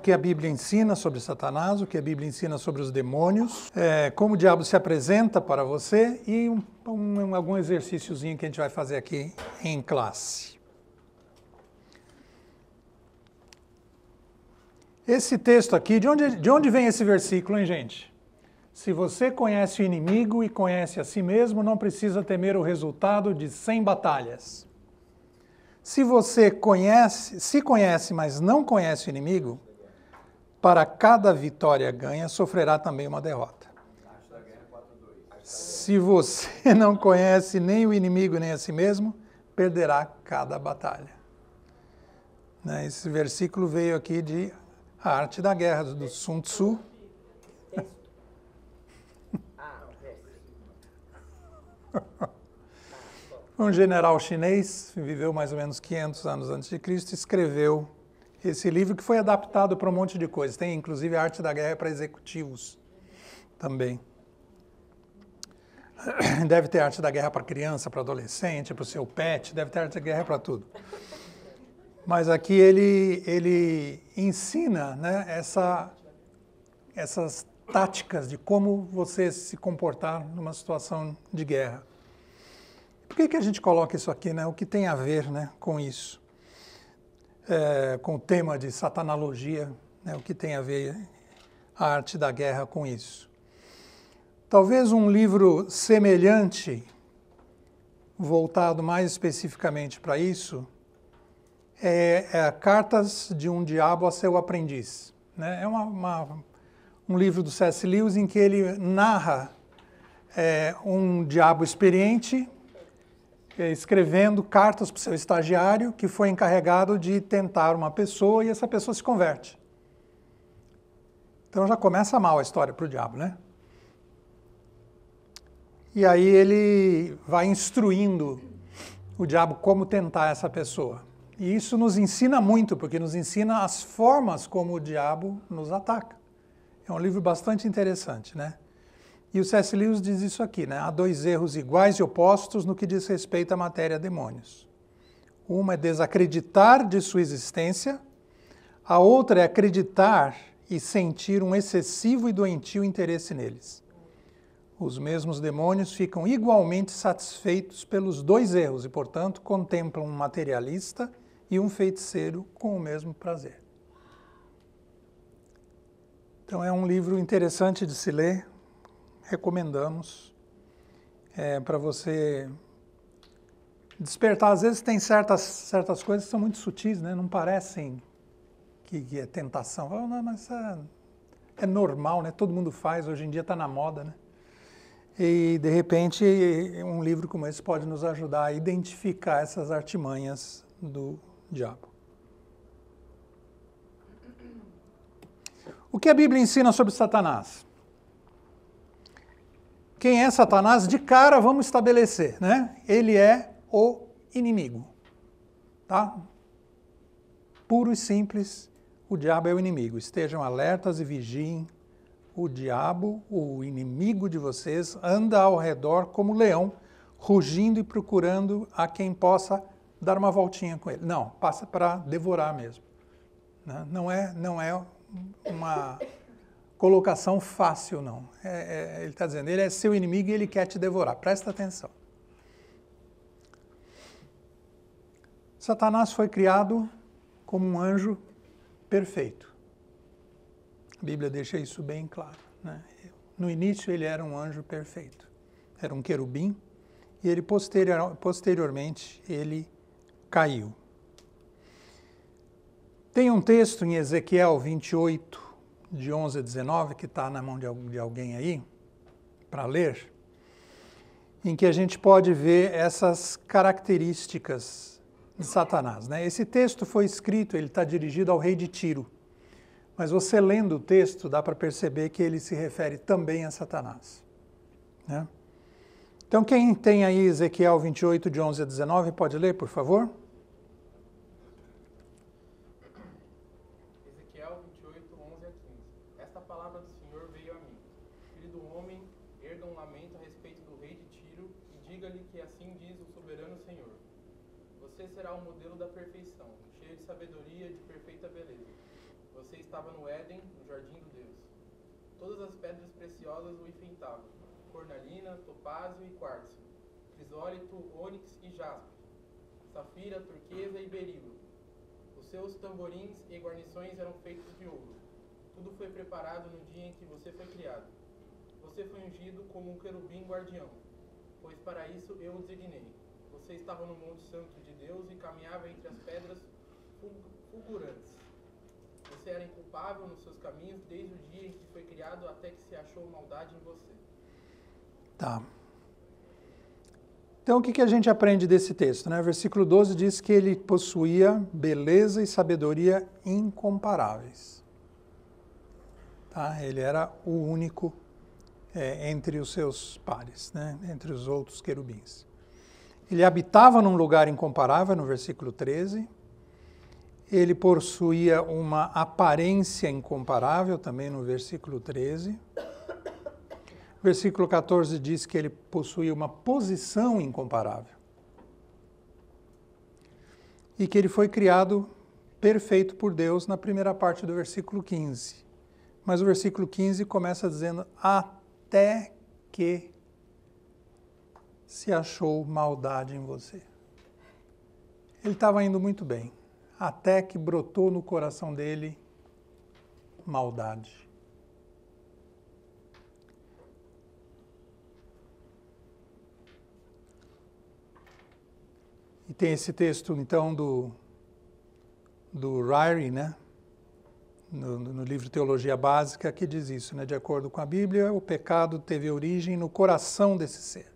que a Bíblia ensina sobre Satanás, o que a Bíblia ensina sobre os demônios, como o diabo se apresenta para você e algum exercíciozinho que a gente vai fazer aqui em classe. Esse texto aqui, de onde vem esse versículo, hein, gente? Se você conhece o inimigo e conhece a si mesmo, não precisa temer o resultado de 100 batalhas. Se você se conhece, mas não conhece o inimigo, para cada vitória ganha, sofrerá também uma derrota. Se você não conhece nem o inimigo nem a si mesmo, perderá cada batalha. Esse versículo veio aqui de A Arte da Guerra, do Sun Tzu. Um general chinês, viveu mais ou menos 500 anos antes de Cristo, escreveu esse livro que foi adaptado para um monte de coisas. Tem inclusive A Arte da Guerra para executivos também. Deve ter Arte da Guerra para criança, para adolescente, para o seu pet, deve ter Arte da Guerra para tudo. Mas aqui ele ensina, né, essas táticas de como você se comportar numa situação de guerra. Por que a gente coloca isso aqui, né? O que tem a ver, né, com isso? Com o tema de satanologia, né? O que tem a ver a arte da guerra com isso? Talvez um livro semelhante, voltado mais especificamente para isso, é Cartas de um Diabo a Seu Aprendiz. Né? É um livro do C.S. Lewis em que ele narra um diabo experiente escrevendo cartas para o seu estagiário que foi encarregado de tentar uma pessoa e essa pessoa se converte. Então já começa mal a história para o diabo, né? E aí ele vai instruindo o diabo como tentar essa pessoa. E isso nos ensina muito, porque nos ensina as formas como o diabo nos ataca. É um livro bastante interessante, né? E o C.S. Lewis diz isso aqui, né? Há dois erros iguais e opostos no que diz respeito à matéria demônios. Uma é desacreditar de sua existência, a outra é acreditar e sentir um excessivo e doentio interesse neles. Os mesmos demônios ficam igualmente satisfeitos pelos dois erros e, portanto, contemplam um materialista e um feiticeiro com o mesmo prazer. Então é um livro interessante de se ler. Recomendamos para você despertar. Às vezes tem certas coisas que são muito sutis, né? Não parecem que é tentação. Não, mas é normal, né? Todo mundo faz, hoje em dia está na moda, né? E, de repente, um livro como esse pode nos ajudar a identificar essas artimanhas do diabo. O que a Bíblia ensina sobre Satanás? Quem é Satanás? De cara, vamos estabelecer, né? Ele é o inimigo, tá? Puro e simples, o diabo é o inimigo. Estejam alertas e vigiem. O diabo, o inimigo de vocês, anda ao redor como leão, rugindo e procurando a quem possa dar uma voltinha com ele. Não, passa para devorar mesmo. Né? Não é uma colocação fácil, não. Ele está dizendo, ele é seu inimigo e ele quer te devorar. Presta atenção. Satanás foi criado como um anjo perfeito. A Bíblia deixa isso bem claro. Né? No início ele era um anjo perfeito. Era um querubim e ele posteriormente ele caiu. Tem um texto em Ezequiel 28, de 11 a 19, que está na mão de alguém aí, para ler, em que a gente pode ver essas características de Satanás. Né? Esse texto foi escrito, ele está dirigido ao rei de Tiro, mas você lendo o texto dá para perceber que ele se refere também a Satanás. Né? Então quem tem aí Ezequiel 28, de 11 a 19, pode ler, por favor? Você estava no Éden, no jardim do Deus. Todas as pedras preciosas o enfeitavam: cornalina, topázio e quartzo, crisólito, ônix e jaspe, safira, turquesa e berilo. Os seus tamborins e guarnições eram feitos de ouro. Tudo foi preparado no dia em que você foi criado. Você foi ungido como um querubim guardião, pois para isso eu o designei. Você estava no Monte Santo de Deus e caminhava entre as pedras fulgurantes. Você era inculpável nos seus caminhos desde o dia em que foi criado até que se achou maldade em você. Tá. Então, o que a gente aprende desse texto, né? Versículo 12 diz que ele possuía beleza e sabedoria incomparáveis. Tá? Ele era o único entre os seus pares, né? Entre os outros querubins. Ele habitava num lugar incomparável, no versículo 13. Ele possuía uma aparência incomparável, também no versículo 13. Versículo 14 diz que ele possuía uma posição incomparável. E que ele foi criado perfeito por Deus na primeira parte do versículo 15. Mas o versículo 15 começa dizendo: até que se achou maldade em você. Ele estava indo muito bem, até que brotou no coração dele maldade. E tem esse texto, então, do Ryrie, né? No livro Teologia Básica, que diz isso, né? De acordo com a Bíblia, o pecado teve origem no coração desse ser,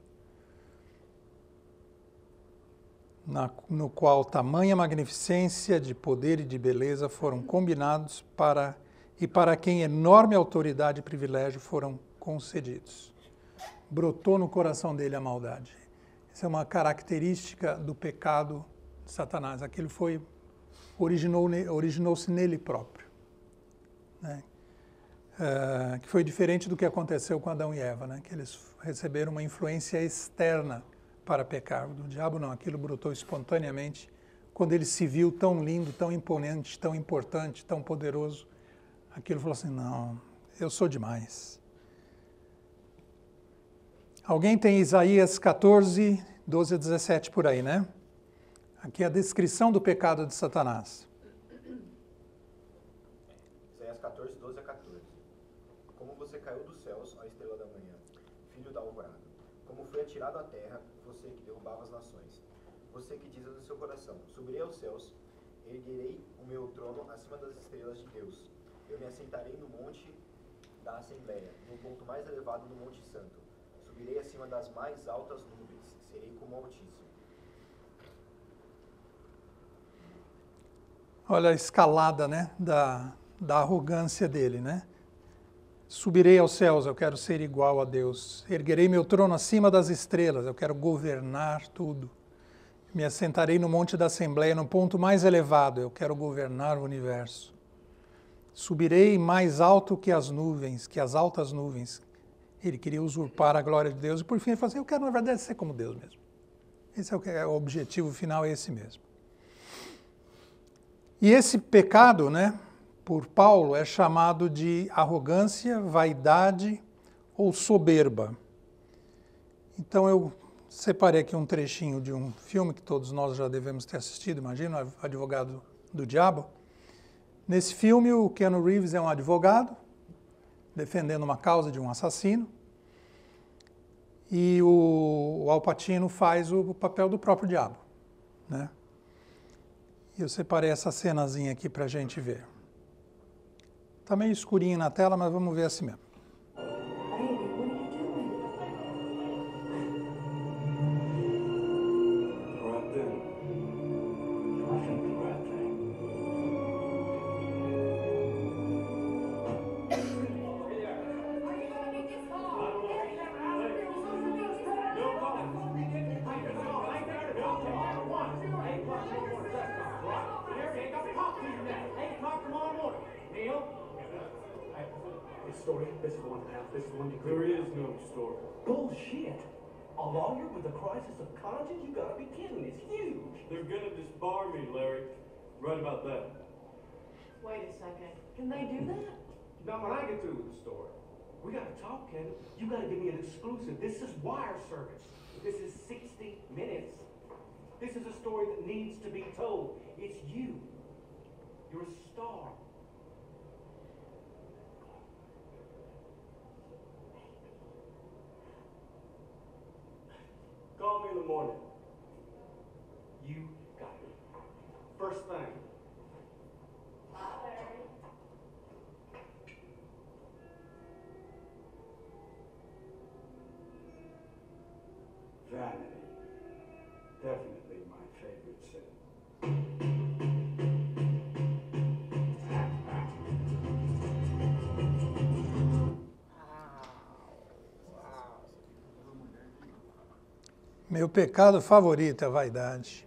no qual tamanha magnificência de poder e de beleza foram combinados para quem enorme autoridade e privilégio foram concedidos. Brotou no coração dele a maldade. Essa é uma característica do pecado de Satanás. Aquilo originou-se nele próprio, né? Que foi diferente do que aconteceu com Adão e Eva, né? Que eles receberam uma influência externa para pecar. Do diabo não, aquilo brotou espontaneamente quando ele se viu tão lindo, tão imponente, tão importante, tão poderoso. Aquilo falou assim: não, eu sou demais. Alguém tem Isaías 14, 12 a 17 por aí, né? Aqui é a descrição do pecado de Satanás. Isaías 14, 12 a 14. Como você caiu dos céus, ó estrela da manhã, filho da alvorada. Como foi atirado à terra, você que derrubava as nações. Você que diz no seu coração: subirei aos céus, erguerei o meu trono acima das estrelas de Deus. Eu me assentarei no monte da Assembleia, no ponto mais elevado do Monte Santo. Subirei acima das mais altas nuvens, serei como o Altíssimo. Olha a escalada, né, da arrogância dele, né? Subirei aos céus, eu quero ser igual a Deus. Erguerei meu trono acima das estrelas, eu quero governar tudo. Me assentarei no monte da Assembleia, no ponto mais elevado, eu quero governar o universo. Subirei mais alto que as nuvens, que as altas nuvens. Ele queria usurpar a glória de Deus e por fim ele falou assim: eu quero na verdade ser como Deus mesmo. Esse é o objetivo final, é esse mesmo. E esse pecado, né, por Paulo, é chamado de arrogância, vaidade ou soberba. Então eu separei aqui um trechinho de um filme que todos nós já devemos ter assistido, imagina, o Advogado do Diabo. Nesse filme o Keanu Reeves é um advogado defendendo uma causa de um assassino e o Al Pacino faz o papel do próprio diabo, né? E eu separei essa cenazinha aqui para a gente ver. Tá meio escurinho na tela, mas vamos ver assim mesmo. This is one half, this is one degree. There is no story. Bullshit. A lawyer with a crisis of conscience? You gotta be kidding. It's huge. They're gonna disbar me, Larry. Right about that. Wait a second. Can they do that? Not when I get through with the story. We gotta talk, Kevin. You gotta give me an exclusive. This is wire service. This is 60 minutes. This is a story that needs to be told. It's you. You're a star. Call me in the morning. You got it. First thing. Vanity. Definitely my favorite sin. Meu pecado favorito é a vaidade.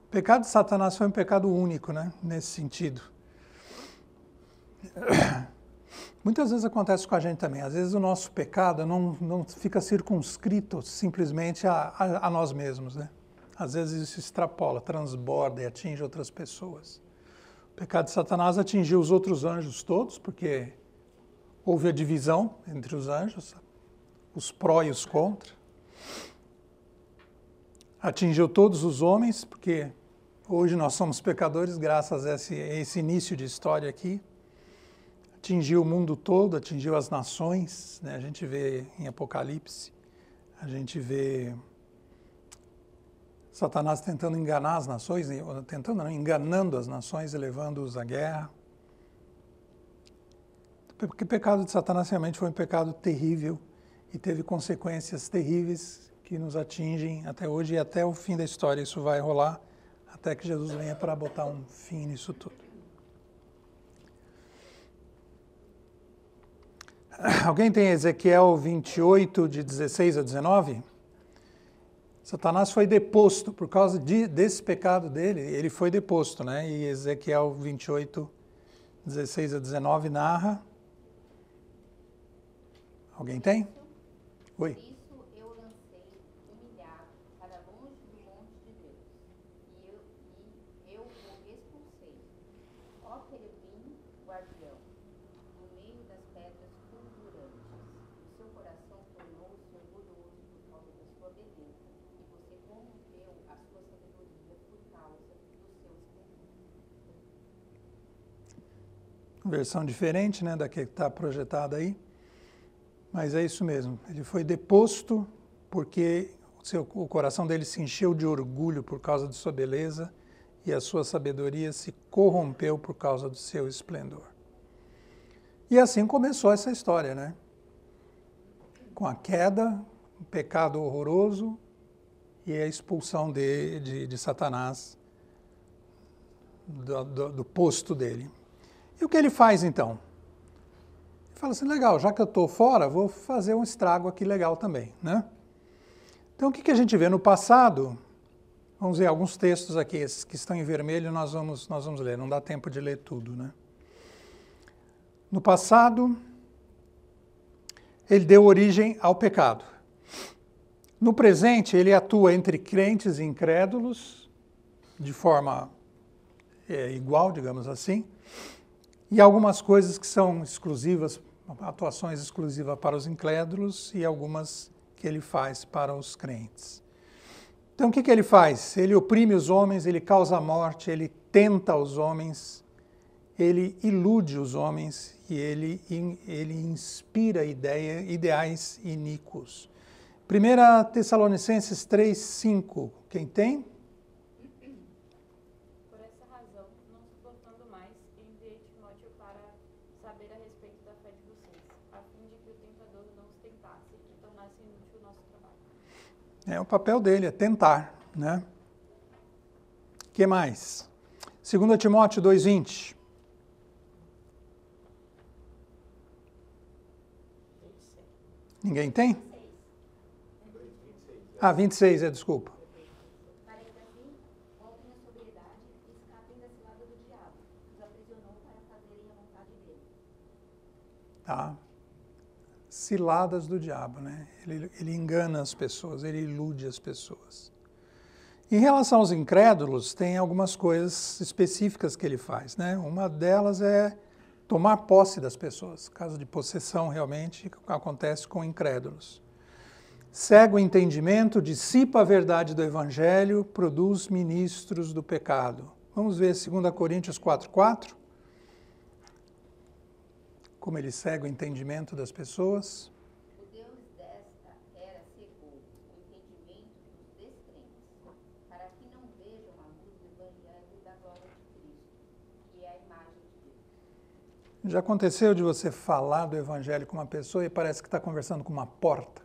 O pecado de Satanás foi um pecado único, né? Nesse sentido. Muitas vezes acontece com a gente também. Às vezes o nosso pecado não fica circunscrito simplesmente a nós mesmos, né? Às vezes isso extrapola, transborda e atinge outras pessoas. O pecado de Satanás atingiu os outros anjos todos, porque houve a divisão entre os anjos, os pró e os contra. Atingiu todos os homens, porque hoje nós somos pecadores graças a esse início de história aqui. Atingiu o mundo todo, atingiu as nações, né? A gente vê em Apocalipse, a gente vê Satanás tentando enganar as nações, enganando as nações e levando-os à guerra. Porque o pecado de Satanás realmente foi um pecado terrível e teve consequências terríveis que nos atingem até hoje e até o fim da história. Isso vai rolar até que Jesus venha para botar um fim nisso tudo. Alguém tem Ezequiel 28, de 16 a 19? Satanás foi deposto por causa desse pecado dele, ele foi deposto, né? E Ezequiel 28, 16 a 19 narra. Alguém tem? Oi. Por isso eu lancei humilhado para longe do monte de Deus, e eu o expulsei. Ó querubim guardião, no meio das pedras fulgurantes, o seu coração tornou-se orgulhoso por causa da sua beleza, e você corrompeu a sua sabedoria por causa do seu esplendor. Versão diferente, né, da que está projetada aí. Mas é isso mesmo, ele foi deposto porque o coração dele se encheu de orgulho por causa de sua beleza e a sua sabedoria se corrompeu por causa do seu esplendor. E assim começou essa história, né? Com a queda, o pecado horroroso e a expulsão de Satanás do posto dele. E o que ele faz então? Fala assim, legal, já que eu estou fora, vou fazer um estrago aqui legal também, né? Então, o que a gente vê no passado? Vamos ver alguns textos aqui, esses que estão em vermelho, nós vamos ler, não dá tempo de ler tudo, né? No passado, ele deu origem ao pecado. No presente, ele atua entre crentes e incrédulos, de forma igual, digamos assim, e algumas coisas que são exclusivas, atuações exclusivas para os incrédulos e algumas que ele faz para os crentes. Então, o que ele faz? Ele oprime os homens, ele causa morte, ele tenta os homens, ele ilude os homens e ele inspira ideais iníquos. 1 Tessalonicenses 3, 5. Quem tem? Por essa razão, não suportando mais, enviei Timóteo para saber a respeito da fé de vocês, a fim de que o tentador não os tentasse e tornasse inútil o nosso trabalho. O papel dele é tentar, né? O que mais? 2 Timóteo 2,20. Ninguém tem? 26, desculpa. Para que assim voltem à sobriedade e escapem da cilada do diabo, que os aprisionou para fazerem a vontade dele. Tá? Ciladas do diabo, né? Ele engana as pessoas, ele ilude as pessoas. Em relação aos incrédulos, tem algumas coisas específicas que ele faz, né? Uma delas é tomar posse das pessoas. Caso de possessão, realmente, acontece com incrédulos. Cega o entendimento, dissipa a verdade do Evangelho, produz ministros do pecado. Vamos ver 2 Coríntios 4:4. Como ele cega o entendimento das pessoas. O Deus desta era cegou o entendimento dos descrentes, para que não vejam a luz do Evangelho da glória de Cristo, que é a imagem de Deus. Já aconteceu de você falar do Evangelho com uma pessoa e parece que está conversando com uma porta?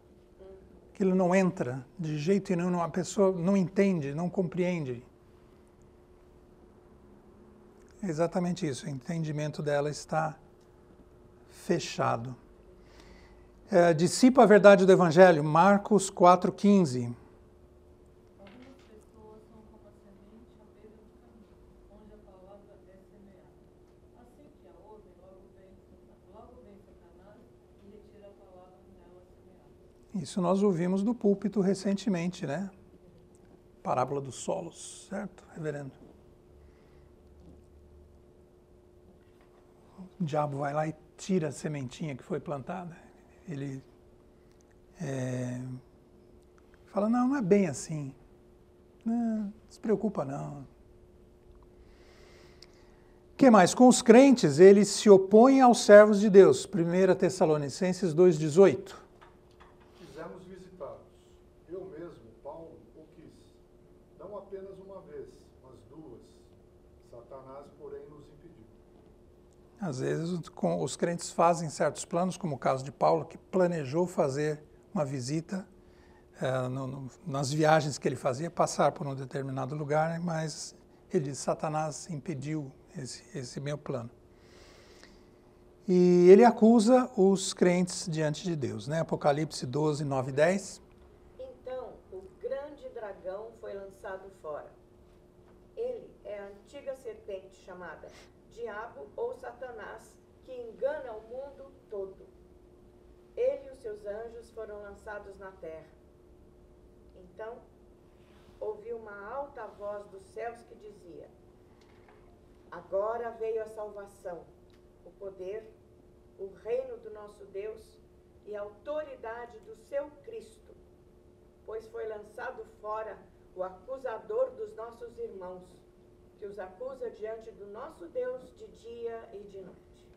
Aquilo não entra de jeito nenhum, a pessoa não entende, não compreende. É exatamente isso, o entendimento dela está fechado. Dissipa a verdade do Evangelho, Marcos 4,15. Algumas pessoas são como a semente à beira do caminho, onde a palavra é semeada. Assim que a ouvem, logo vem Satanás e retira a palavra nela semeada. Isso nós ouvimos do púlpito recentemente, né? Parábola dos solos, certo, reverendo? O diabo vai lá e tira a sementinha que foi plantada. Ele fala, não é bem assim. Não se preocupa, não. O que mais? Com os crentes, eles se opõem aos servos de Deus. 1 Tessalonicenses 2,18. Quisemos visitá-los. Eu mesmo, Paulo, o quis. Não apenas uma vez, mas duas. Satanás, porém, nos impediu. Às vezes os crentes fazem certos planos, como o caso de Paulo, que planejou fazer uma visita nas viagens que ele fazia, passar por um determinado lugar, mas ele disse, Satanás impediu esse meu plano. E ele acusa os crentes diante de Deus, né? Apocalipse 12, 9 e 10. Então, o grande dragão foi lançado fora. Ele é a antiga serpente chamada Diabo ou Satanás, que engana o mundo todo. Ele e os seus anjos foram lançados na terra. Então, ouvi uma alta voz dos céus que dizia, agora veio a salvação, o poder, o reino do nosso Deus e a autoridade do seu Cristo, pois foi lançado fora o acusador dos nossos irmãos, que os acusa diante do nosso Deus de dia e de noite.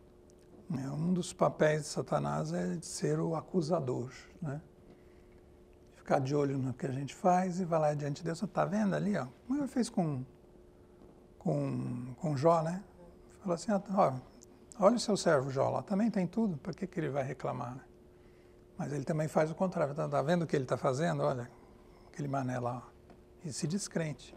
Um dos papéis de Satanás é de ser o acusador, né? Ficar de olho no que a gente faz e vai lá diante de Deus. Está vendo ali, ó? Como ele fez com Jó, né? Fala assim, ó, olha o seu servo Jó lá, também tem tudo, por que ele vai reclamar? Né? Mas ele também faz o contrário. Está vendo o que ele está fazendo? Olha, aquele mané lá. Ó. E se descrente.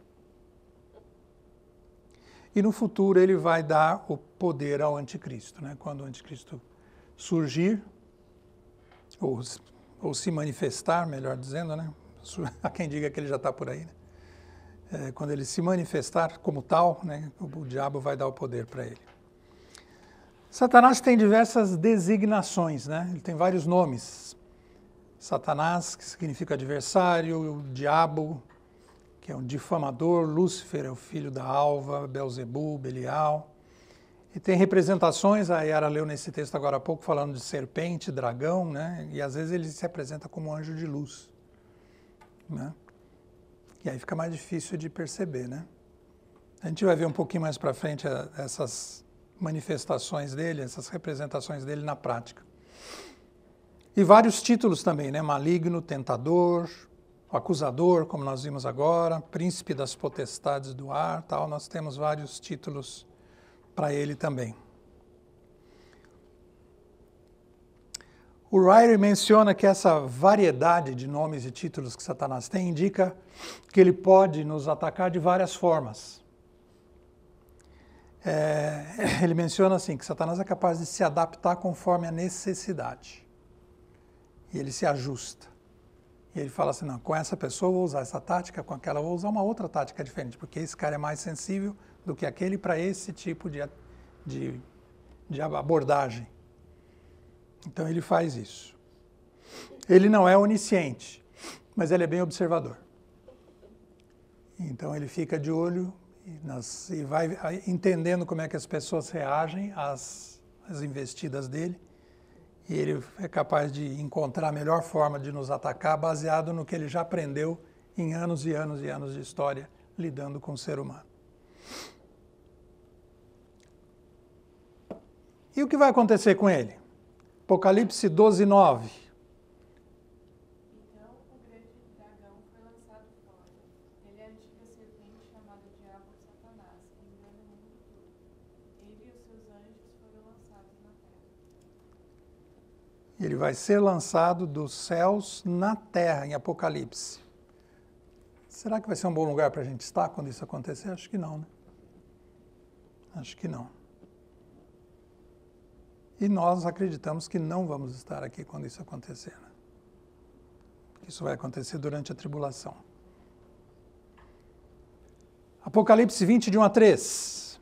E no futuro ele vai dar o poder ao anticristo, né? Quando o anticristo surgir, ou se manifestar, melhor dizendo, né? Há quem diga que ele já está por aí, né? Quando ele se manifestar como tal, né? O diabo vai dar o poder para ele. Satanás tem diversas designações, né? Ele tem vários nomes. Satanás, que significa adversário, o diabo, que é um difamador, Lúcifer é o filho da alva, Belzebu, Belial. E tem representações, a Yara leu nesse texto agora há pouco, falando de serpente, dragão, né? E às vezes ele se apresenta como um anjo de luz, né? E aí fica mais difícil de perceber, né? A gente vai ver um pouquinho mais para frente essas manifestações dele, essas representações dele na prática. E vários títulos também, né? Maligno, tentador, acusador, como nós vimos agora, príncipe das potestades do ar, tal. Nós temos vários títulos para ele também. O Ryrie menciona que essa variedade de nomes e títulos que Satanás tem indica que ele pode nos atacar de várias formas. Ele menciona assim, que Satanás é capaz de se adaptar conforme a necessidade. E ele se ajusta. E ele fala assim, não, com essa pessoa eu vou usar essa tática, com aquela eu vou usar uma outra tática diferente, porque esse cara é mais sensível do que aquele para esse tipo de abordagem. Então ele faz isso. Ele não é onisciente, mas ele é bem observador. Então ele fica de olho e vai entendendo como é que as pessoas reagem às investidas dele. E ele é capaz de encontrar a melhor forma de nos atacar baseado no que ele já aprendeu em anos e anos e anos de história lidando com o ser humano. E o que vai acontecer com ele? Apocalipse 12, 9. Então o grande dragão foi lançado fora. Ele é a antiga serpente chamada Diabo ou Satanás, que engana o mundo todo. Ele e os seus anjos foram lançados na terra. Ele vai ser lançado dos céus na terra, em Apocalipse. Será que vai ser um bom lugar para a gente estar quando isso acontecer? Acho que não, né? Acho que não. E nós acreditamos que não vamos estar aqui quando isso acontecer, né? Isso vai acontecer durante a tribulação. Apocalipse 20, de 1 a 3.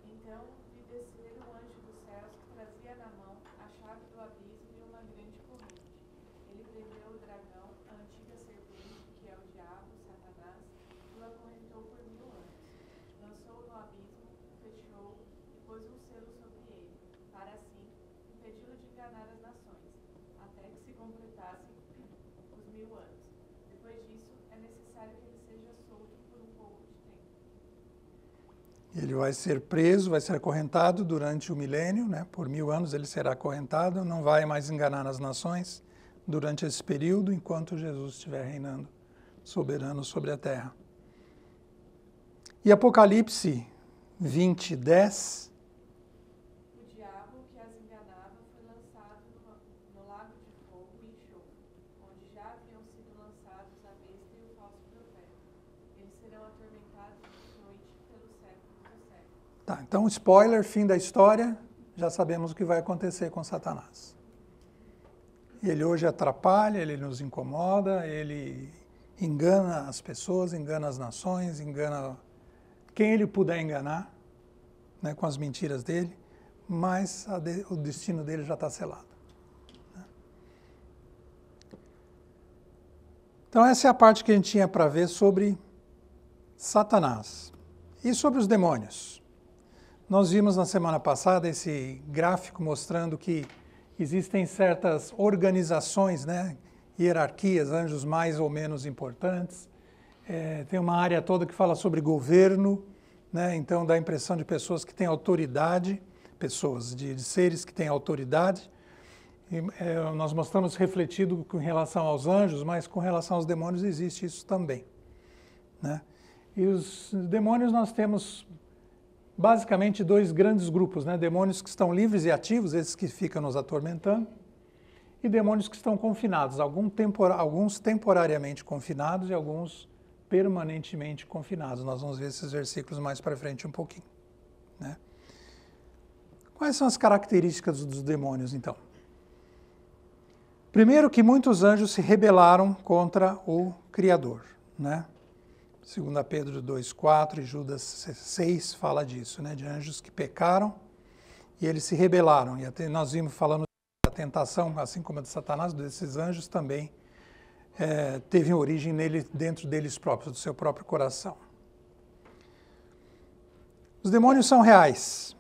Então vi descer um anjo dos céus que trazia na mão a chave do abismo e uma grande corrente. Ele prendeu o dragão, a antiga serpente, que é o diabo, Satanás, e o acorrentou por 1000 anos. Lançou-o no abismo, fechou-o e pôs um selo sobre ele, para assim impedi-lo de enganar as nações, até que se completassem os 1000 anos. Depois disso, é necessário que ele seja solto por um pouco de tempo. Ele vai ser preso, vai ser acorrentado durante o milênio, né? Por 1000 anos ele será acorrentado, não vai mais enganar as nações durante esse período, enquanto Jesus estiver reinando soberano sobre a terra. E Apocalipse 20, 10. O diabo que as enganava foi lançado no lago de fogo e enxofre, onde já haviam sido lançados a besta e o falso profeta. Eles serão atormentados de noite pelos séculos dos séculos. Tá, então, spoiler, fim da história, já sabemos o que vai acontecer com Satanás. Ele hoje atrapalha, ele nos incomoda, ele engana as pessoas, engana as nações, engana quem ele puder enganar, né, com as mentiras dele, mas o destino dele já está selado. Né? Então essa é a parte que a gente tinha para ver sobre Satanás. E sobre os demônios? Nós vimos na semana passada esse gráfico mostrando que existem certas organizações, né, hierarquias, anjos mais ou menos importantes. Tem uma área toda que fala sobre governo, né, então dá a impressão de pessoas que têm autoridade, pessoas, de seres que têm autoridade. E, nós mostramos refletido com relação aos anjos, mas com relação aos demônios existe isso também. Né? E os demônios nós temos basicamente dois grandes grupos, né? Demônios que estão livres e ativos, esses que ficam nos atormentando, e demônios que estão confinados, alguns temporariamente confinados e alguns permanentemente confinados. Nós vamos ver esses versículos mais para frente um pouquinho. Né? Quais são as características dos demônios, então? Primeiro, que muitos anjos se rebelaram contra o Criador, né? 2 Pedro 2,4 e Judas 6 fala disso, né? De anjos que pecaram e eles se rebelaram. E até nós vimos falando da tentação, assim como a de Satanás, desses anjos também teve origem dentro deles próprios, do seu próprio coração. Os demônios são reais.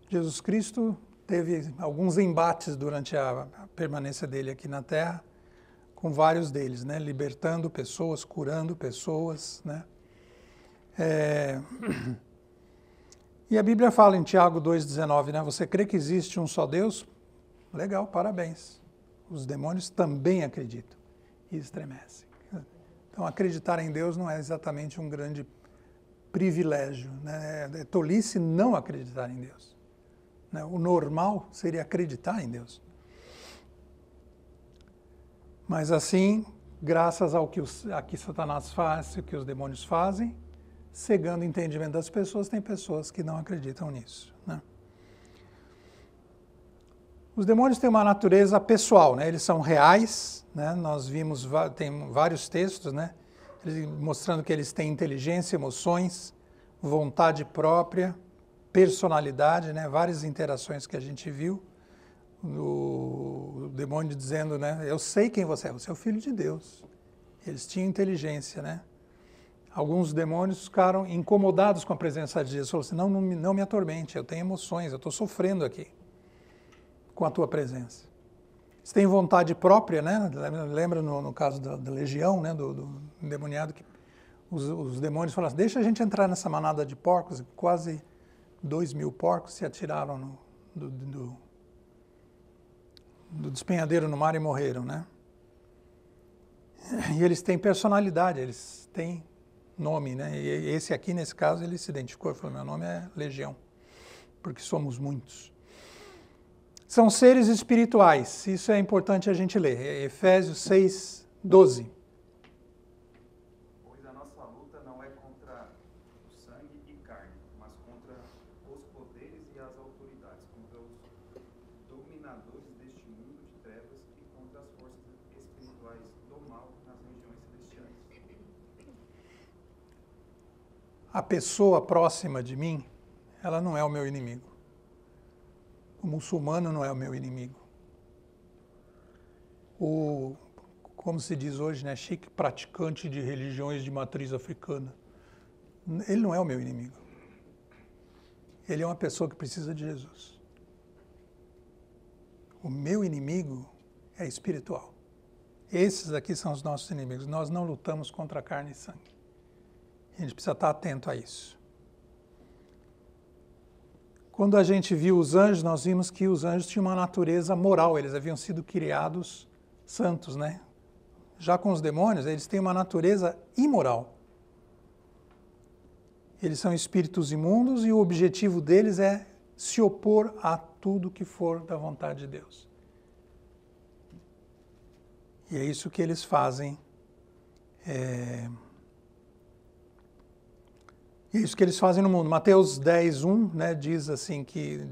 Jesus Cristo teve alguns embates durante a permanência dele aqui na Terra, com vários deles, né? Libertando pessoas, curando pessoas, né? E a Bíblia fala em Tiago 2,19, né? Você crê que existe um só Deus? Legal, parabéns. Os demônios também acreditam e estremecem. Então, acreditar em Deus não é exatamente um grande privilégio, né? É tolice não acreditar em Deus. Né? O normal seria acreditar em Deus. Mas assim, graças ao que Satanás faz e o que os demônios fazem, cegando o entendimento das pessoas, tem pessoas que não acreditam nisso. Né? Os demônios têm uma natureza pessoal, né? Eles são reais, né? Nós vimos, tem vários textos, né? Mostrando que eles têm inteligência, emoções, vontade própria, personalidade, né? Várias interações que a gente viu. O demônio dizendo, né, eu sei quem você é o filho de Deus. Eles tinham inteligência, né? Alguns demônios ficaram incomodados com a presença de Jesus. Falaram assim, não me atormente, eu tenho emoções, eu estou sofrendo aqui com a tua presença. Você tem vontade própria, né? Lembra no caso da legião, né? do endemoniado, que os demônios falaram assim, deixa a gente entrar nessa manada de porcos. Quase 2.000 porcos se atiraram do despenhadeiro no mar e morreram, né? E eles têm personalidade, eles têm nome, né? E esse aqui, nesse caso, ele se identificou e falou, meu nome é Legião, porque somos muitos. São seres espirituais, isso é importante a gente ler. Efésios 6, 12. Pois a nossa luta não é contra o sangue e carne, mas contra os poderes e as autoridades, contra os dominadores deste mundo de trevas e contra as forças espirituais do mal nas regiões celestiais. A pessoa próxima de mim, ela não é o meu inimigo. O muçulmano não é o meu inimigo. Como se diz hoje, né, chique praticante de religiões de matriz africana. Ele não é o meu inimigo. Ele é uma pessoa que precisa de Jesus. O meu inimigo é espiritual. Esses aqui são os nossos inimigos. Nós não lutamos contra carne e sangue. A gente precisa estar atento a isso. Quando a gente viu os anjos, nós vimos que os anjos tinham uma natureza moral, eles haviam sido criados santos, né? Já com os demônios, eles têm uma natureza imoral. Eles são espíritos imundos e o objetivo deles é se opor a tudo que for da vontade de Deus. E é isso que eles fazem. É isso que eles fazem no mundo. Mateus 10, 1, né, diz assim que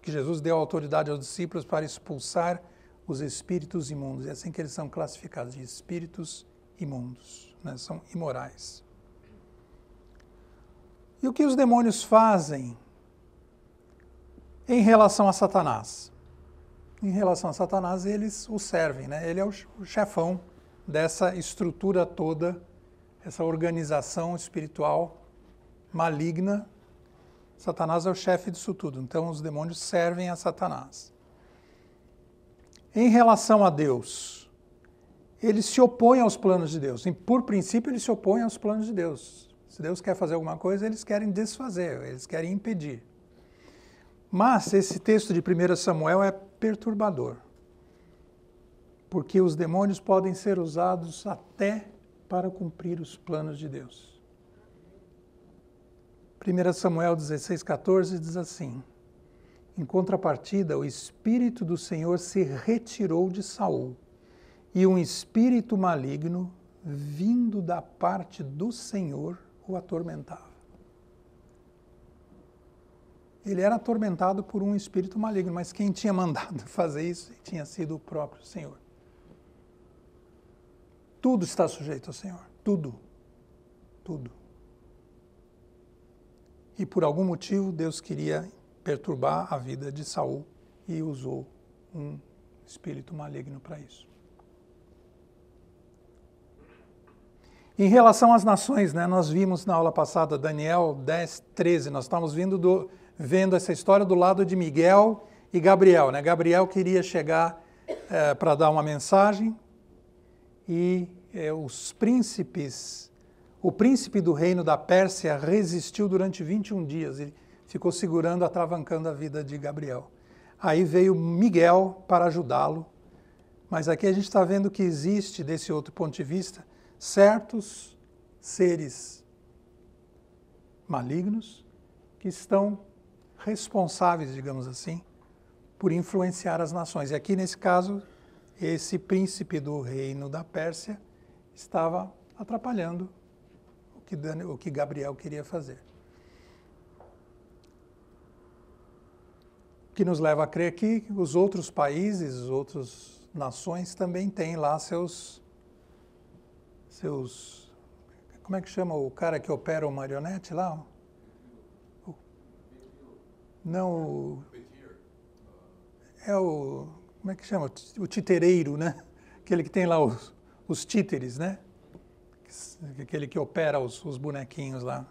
Jesus deu autoridade aos discípulos para expulsar os espíritos imundos. É assim que eles são classificados, de espíritos imundos, né, são imorais. E o que os demônios fazem em relação a Satanás? Em relação a Satanás, eles o servem, né? Ele é o chefão dessa estrutura toda, essa organização espiritual maligna. Satanás é o chefe disso tudo. Então, os demônios servem a Satanás. Em relação a Deus, eles se opõem aos planos de Deus. E, por princípio, eles se opõem aos planos de Deus. Se Deus quer fazer alguma coisa, eles querem desfazer, eles querem impedir. Mas esse texto de 1 Samuel é perturbador. Porque os demônios podem ser usados até para cumprir os planos de Deus. 1 Samuel 16, 14 diz assim, em contrapartida, o Espírito do Senhor se retirou de Saul, e um espírito maligno, vindo da parte do Senhor, o atormentava. Ele era atormentado por um espírito maligno, mas quem tinha mandado fazer isso tinha sido o próprio Senhor. Tudo está sujeito ao Senhor, tudo, tudo. E por algum motivo Deus queria perturbar a vida de Saul e usou um espírito maligno para isso. Em relação às nações, né, nós vimos na aula passada Daniel 10, 13, nós estávamos vendo essa história do lado de Miguel e Gabriel, né? Gabriel queria chegar para dar uma mensagem e os príncipes... O príncipe do reino da Pérsia resistiu durante 21 dias e ficou segurando, atravancando a vida de Gabriel. Aí veio Miguel para ajudá-lo, mas aqui a gente está vendo que existe, desse outro ponto de vista, certos seres malignos que estão responsáveis, digamos assim, por influenciar as nações. E aqui, nesse caso, esse príncipe do reino da Pérsia estava atrapalhando o que Gabriel queria fazer. O que nos leva a crer que os outros países, as outras nações também têm lá seus... Como é que chama o cara que opera o marionete lá? Não, como é que chama? O titereiro, né? Aquele que tem lá os títeres, né? aquele que opera os bonequinhos lá.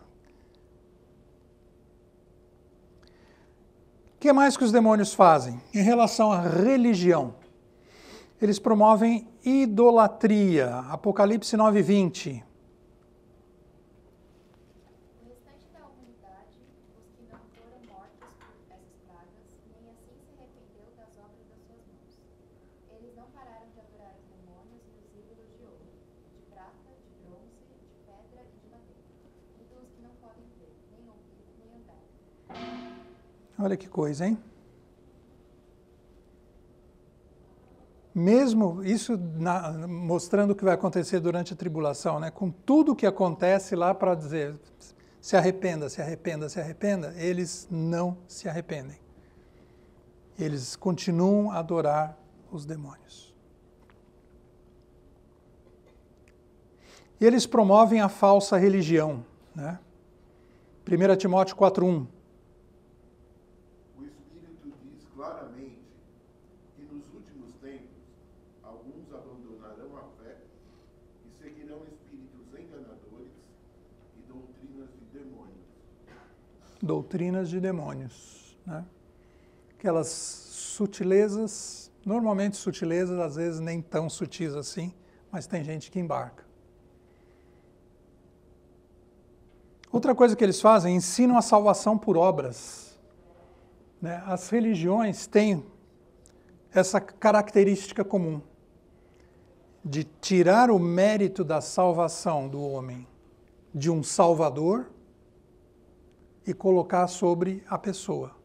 O que mais que os demônios fazem? Em relação à religião, eles promovem idolatria. Apocalipse 9:20. O restante da humanidade, os que não foram mortos por essas pragas, nem assim se arrependeu das obras das suas mãos. Eles não pararam de adorar os demônios e os ídolos de ouro, de prata, de bronze, de pedra e de madeira, ídolos que não podem ver, nem ouvir, nem andar. Olha que coisa, hein? Mesmo isso mostrando o que vai acontecer durante a tribulação, né? Com tudo o que acontece lá para dizer se arrependa, se arrependa, se arrependa, eles não se arrependem. Eles continuam a adorar os demônios. E eles promovem a falsa religião, né? 1 Timóteo 4:1. O Espírito diz claramente que nos últimos tempos alguns abandonarão a fé e seguirão espíritos enganadores e doutrinas de demônios. Doutrinas de demônios, né? Aquelas sutilezas, normalmente sutilezas, às vezes nem tão sutis assim, mas tem gente que embarca. Outra coisa que eles fazem, ensinam a salvação por obras, né? As religiões têm essa característica comum de tirar o mérito da salvação do homem de um Salvador e colocar sobre a pessoa.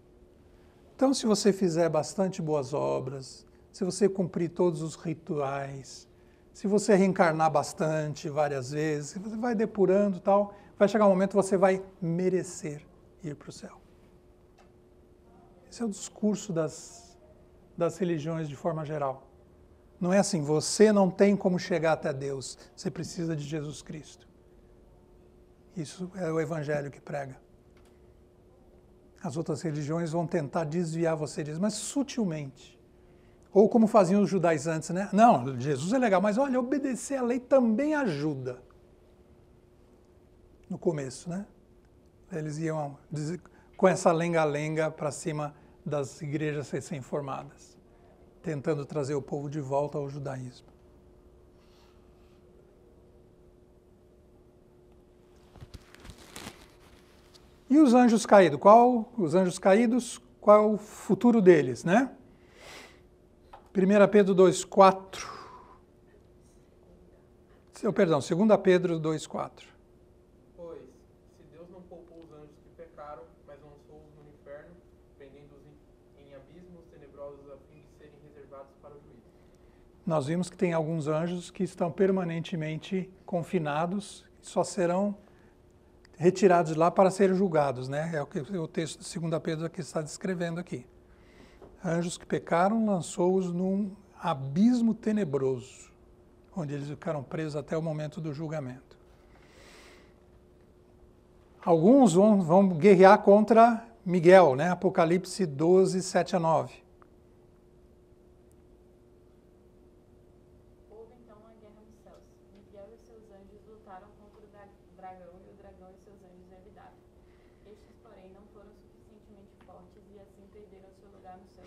Então, se você fizer bastante boas obras, se você cumprir todos os rituais, se você reencarnar bastante, várias vezes, você vai depurando e tal, vai chegar um momento que você vai merecer ir para o céu. Esse é o discurso das religiões de forma geral. Não é assim, você não tem como chegar até Deus, você precisa de Jesus Cristo. Isso é o Evangelho que prega. As outras religiões vão tentar desviar você disso, mas sutilmente. Ou como faziam os judaizantes, né? Não, Jesus é legal, mas olha, obedecer a lei também ajuda. No começo, né? Eles iam com essa lenga-lenga para cima das igrejas recém-formadas, tentando trazer o povo de volta ao judaísmo. E os anjos caídos? Os anjos caídos, qual é o futuro deles, né? 1 Pedro 2,4. 2 Pedro 2,4. Pois, se Deus não poupou os anjos que pecaram, mas lançou-os no inferno, prendendo-os em abismos tenebrosos a fim de serem reservados para o juízo. Nós vimos que tem alguns anjos que estão permanentemente confinados, só serão retirados de lá para serem julgados, né? É o que o texto de 2 Pedro aqui está descrevendo aqui. Anjos que pecaram, lançou-os num abismo tenebroso, onde eles ficaram presos até o momento do julgamento. Alguns vão guerrear contra Miguel, né? Apocalipse 12, 7-9. Houve então uma guerra nos céus. Miguel e seus anjos lutaram contra o dragão, e o dragão e seus anjos revidaram. Estes, porém, não foram suficientemente fortes e assim perderam seu lugar no céu.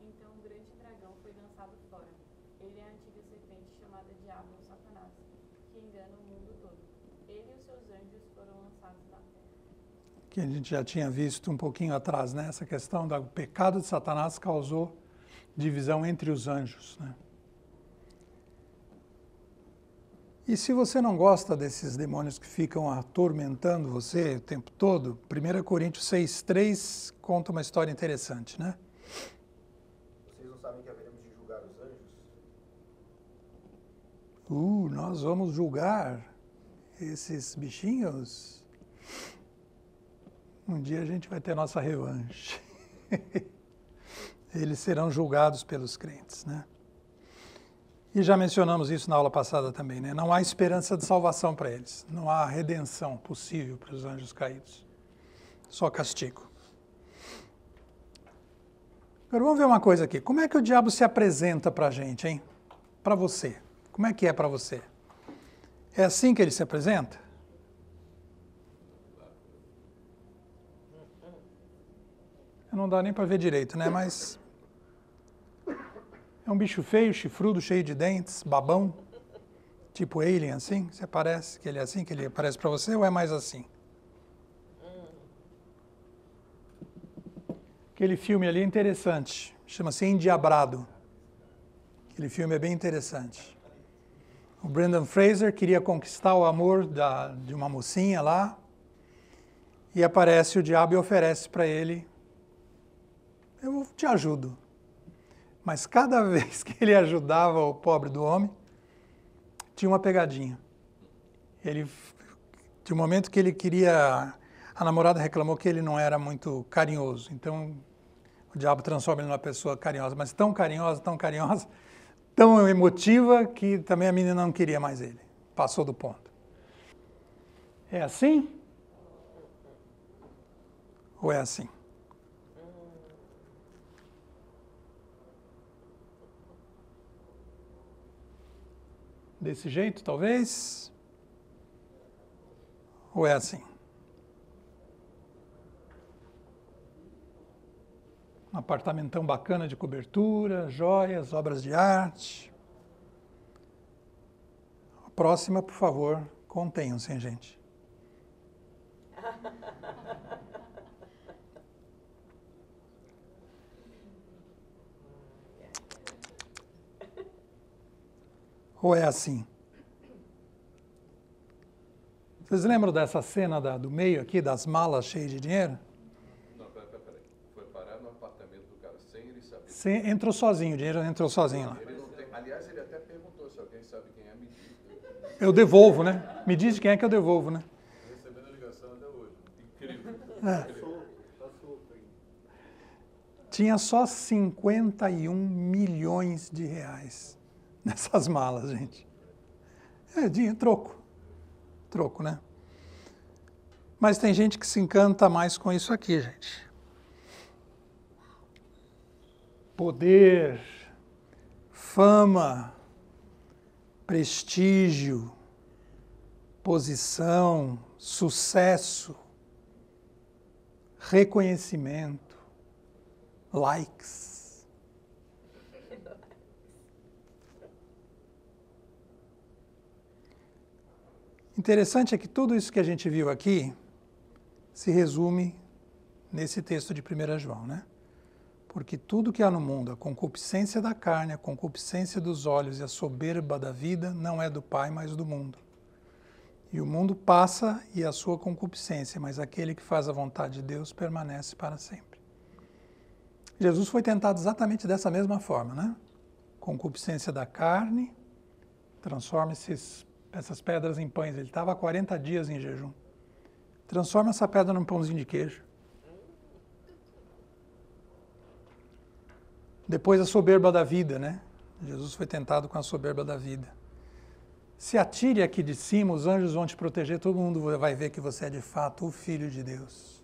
Então o grande dragão foi lançado fora. Ele é a antiga serpente chamada Diabo ou Satanás, que engana o mundo todo. Ele e os seus anjos foram lançados na terra. Que a gente já tinha visto um pouquinho atrás, né? Essa questão do pecado de Satanás causou divisão entre os anjos, né? E se você não gosta desses demônios que ficam atormentando você o tempo todo, 1 Coríntios 6,3 conta uma história interessante, né? Vocês não sabem que haveremos de julgar os anjos? Nós vamos julgar esses bichinhos? Um dia a gente vai ter nossa revanche. Eles serão julgados pelos crentes, né? E já mencionamos isso na aula passada também, né? Não há esperança de salvação para eles. Não há redenção possível para os anjos caídos. Só castigo. Agora vamos ver uma coisa aqui. Como é que o diabo se apresenta para a gente, hein? Para você. Como é que é para você? É assim que ele se apresenta? Não dá nem para ver direito, né? Mas é um bicho feio, chifrudo, cheio de dentes, babão, tipo alien, assim? Você parece que ele é assim, que ele aparece para você, ou é mais assim? Aquele filme ali é interessante, chama-se Endiabrado. Aquele filme é bem interessante. O Brendan Fraser queria conquistar o amor de uma mocinha lá, e aparece o diabo e oferece para ele: eu te ajudo. Mas cada vez que ele ajudava o pobre do homem, tinha uma pegadinha. Tinha um momento que ele queria... A namorada reclamou que ele não era muito carinhoso. Então, o diabo transforma ele numa pessoa carinhosa. Mas tão carinhosa, tão emotiva, que também a menina não queria mais ele. Passou do ponto. É assim? Ou é assim? Desse jeito, talvez? Ou é assim? Um apartamentão bacana de cobertura, joias, obras de arte. A próxima, por favor, contenham-se, gente. Ou é assim? Vocês lembram dessa cena do meio aqui, das malas cheias de dinheiro? Não, peraí. Foi parar no apartamento do cara sem ele saber. Entrou sozinho, o dinheiro entrou sozinho lá. Ele não tem, aliás, ele até perguntou se alguém sabe quem é, me diz. Eu devolvo, né? Me diz quem é que eu devolvo, né? Recebendo a ligação até hoje. Incrível. Tinha só 51 milhões de reais nessas malas, gente. É dinheiro, troco, né? Mas tem gente que se encanta mais com isso aqui, gente. Poder, fama, prestígio, posição, sucesso, reconhecimento, likes. Interessante é que tudo isso que a gente viu aqui se resume nesse texto de 1 João, né? Porque tudo que há no mundo, a concupiscência da carne, a concupiscência dos olhos e a soberba da vida, não é do Pai, mas do mundo. E o mundo passa e a sua concupiscência, mas aquele que faz a vontade de Deus permanece para sempre. Jesus foi tentado exatamente dessa mesma forma, né? Concupiscência da carne, transforma essas pedras em pães. Ele estava há 40 dias em jejum. Transforma essa pedra num pãozinho de queijo. Depois a soberba da vida, né? Jesus foi tentado com a soberba da vida. Se atire aqui de cima, os anjos vão te proteger, todo mundo vai ver que você é de fato o Filho de Deus.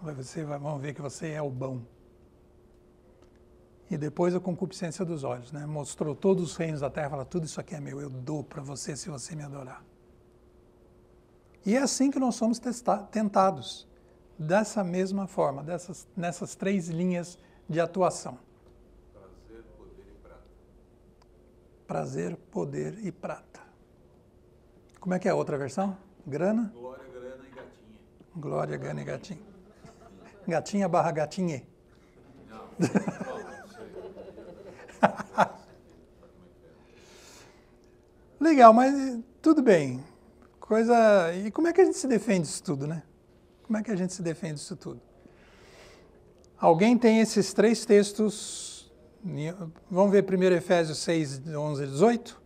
Vão ver que você é o bom. E depois a concupiscência dos olhos, né? Mostrou todos os reinos da terra, fala, tudo isso aqui é meu, eu dou para você se você me adorar. E é assim que nós somos tentados, dessa mesma forma, nessas três linhas de atuação. Prazer, poder e prata. Prazer, poder e prata. Como é que é a outra versão? Grana? Glória, grana e gatinha. Glória, grana e gatinha. Gatinha barra gatinhe. Não, Legal, mas tudo bem. E como é que a gente se defende disso tudo, né? Como é que a gente se defende disso tudo? Alguém tem esses três textos, vamos ver primeiro Efésios 6, 11 e 18?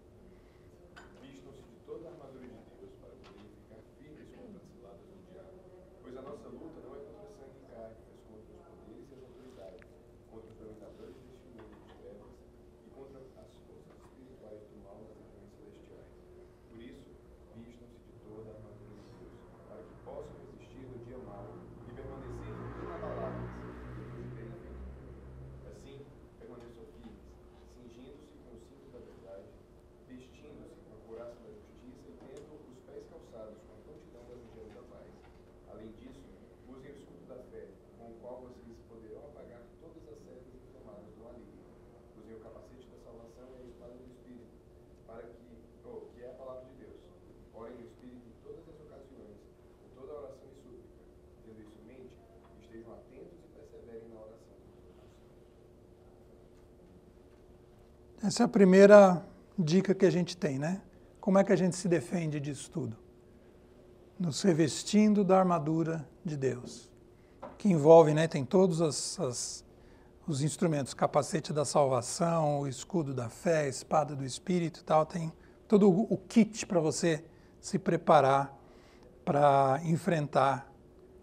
Vistam-se de toda a armadura de Deus para poderem ficar firmes contra as ciladas do diabo. Pois a nossa luta não é contra sangue e carne, mas contra os poderes e as autoridades, contra os dominadores deste mundo de trevas e contra as forças espirituais do mal nas regiões celestiais. Por isso, vistam-se de toda a armadura de Deus, para que possam resistir no dia mau e permanecer inabaláveis depois de terem feito. Assim, permaneçam firmes, cingindo-se com o cinto da verdade, Essa é a primeira dica que a gente tem, né? Como é que a gente se defende disso tudo? Nos revestindo da armadura de Deus, que envolve, né, tem todos os instrumentos, capacete da salvação, o escudo da fé, a espada do Espírito e tal, tem todo o kit para você se preparar para enfrentar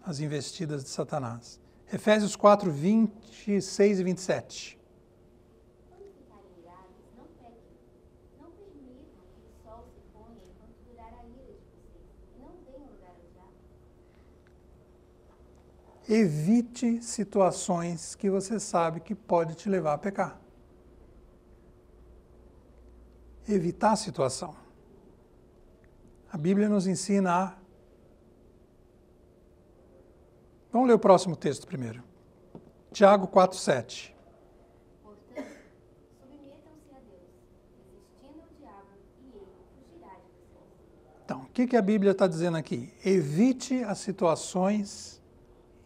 as investidas de Satanás. Efésios 4, 26 e 27. Quando ficarem irados, não pequem. Não permitam que o sol se ponha enquanto durar a ira de vocês. E não deem lugar ao diabo. Evite situações que você sabe que pode te levar a pecar. Evitar a situação. A Bíblia nos ensina a... Vamos ler o próximo texto primeiro. Tiago 4, 7. Portanto, submetam-se a Deus, resistindo ao diabo, e ele fugirá de vocês. Então, o que a Bíblia está dizendo aqui? Evite as situações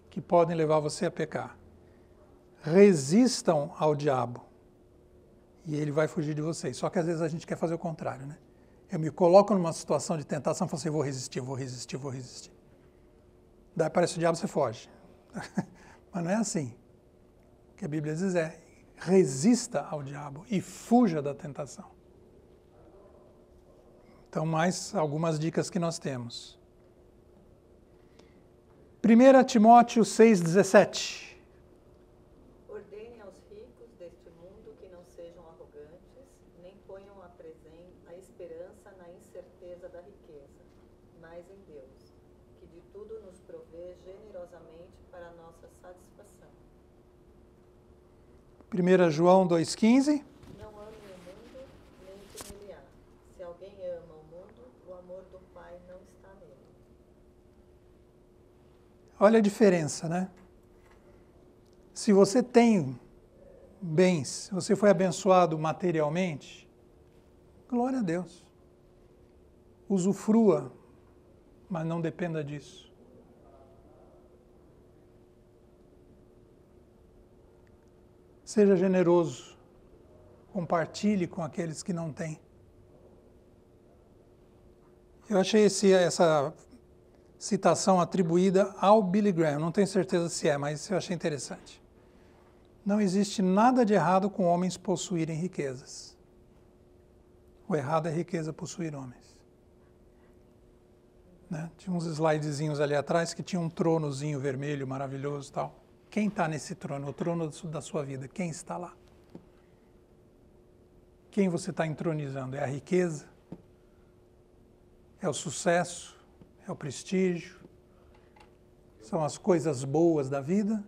que podem levar você a pecar. Resistam ao diabo e ele vai fugir de vocês. Só que às vezes a gente quer fazer o contrário, né? Eu me coloco numa situação de tentação e falo assim, vou resistir, vou resistir, vou resistir. Daí aparece o diabo, você foge. Mas não é assim. O que a Bíblia diz é, resista ao diabo e fuja da tentação. Então, mais algumas dicas que nós temos. 1 Timóteo 6,17. Ordene aos ricos deste mundo que não sejam arrogantes, nem ponham a esperança na incerteza da riqueza, mas em Deus, que de tudo nos provê generosamente para a nossa satisfação. 1 João 2,15. Não amem o mundo, nem o que nele há. Se alguém ama o mundo, o amor do Pai não está nele. Olha a diferença, né? Se você tem bens, se você foi abençoado materialmente, glória a Deus. Usufrua, mas não dependa disso. Seja generoso, compartilhe com aqueles que não têm. Eu achei essa citação atribuída ao Billy Graham, não tenho certeza se é, mas eu achei interessante. Não existe nada de errado com homens possuírem riquezas. O errado é riqueza possuir homens. Né? Tinha uns slidezinhos ali atrás que tinha um tronozinho vermelho maravilhoso e tal. Quem está nesse trono? O trono da sua vida. Quem está lá? Quem você está entronizando? É a riqueza? É o sucesso? É o prestígio? São as coisas boas da vida?